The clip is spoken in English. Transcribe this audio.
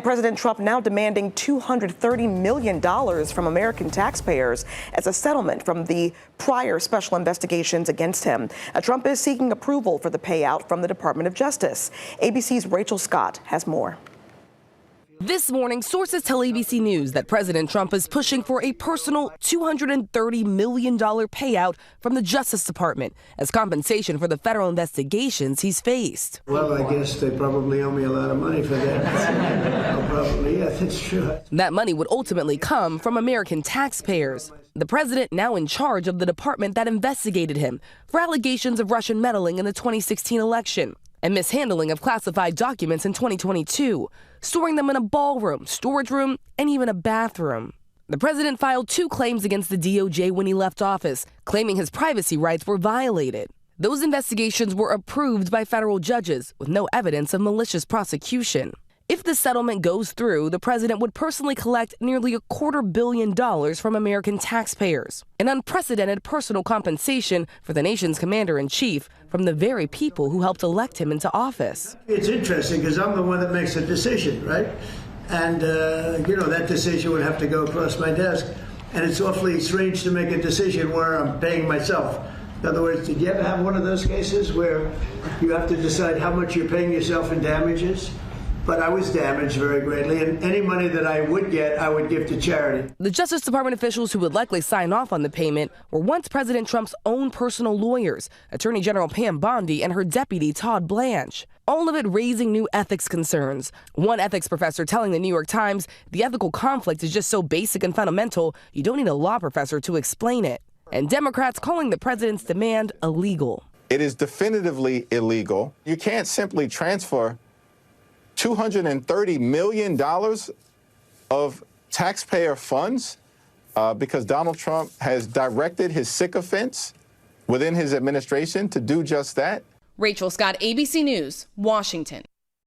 President Trump now demanding $230 million from American taxpayers as a settlement from the prior special investigations against him. Trump is seeking approval for the payout from the Department of Justice. ABC's Rachel Scott has more. This morning, sources tell ABC News that President Trump is pushing for a personal $230 million payout from the Justice Department as compensation for the federal investigations he's faced. Well, I guess they probably owe me a lot of money for that. Probably, yeah, that's true. That money would ultimately come from American taxpayers. The president now in charge of the department that investigated him for allegations of Russian meddling in the 2016 election and mishandling of classified documents in 2022, storing them in a ballroom, storage room, and even a bathroom. The president filed 2 claims against the DOJ when he left office, claiming his privacy rights were violated. Those investigations were approved by federal judges with no evidence of malicious prosecution. If the settlement goes through, the president would personally collect nearly $250 million from American taxpayers, an unprecedented personal compensation for the nation's commander-in-chief from the very people who helped elect him into office. It's interesting because I'm the one that makes a decision, right? And, that decision would have to go across my desk. And it's awfully strange to make a decision where I'm paying myself. In other words, did you ever have one of those cases where you have to decide how much you're paying yourself in damages? But I was damaged very greatly, and any money that I would get, I would give to charity. The Justice Department officials who would likely sign off on the payment were once President Trump's own personal lawyers, Attorney General Pam Bondi and her deputy Todd Blanche. All of it raising new ethics concerns. One ethics professor telling the New York Times the ethical conflict is just so basic and fundamental, you don't need a law professor to explain it. And Democrats calling the president's demand illegal. It is definitively illegal. You can't simply transfer $230 million of taxpayer funds because Donald Trump has directed his sycophants within his administration to do just that. Rachel Scott, ABC News, Washington.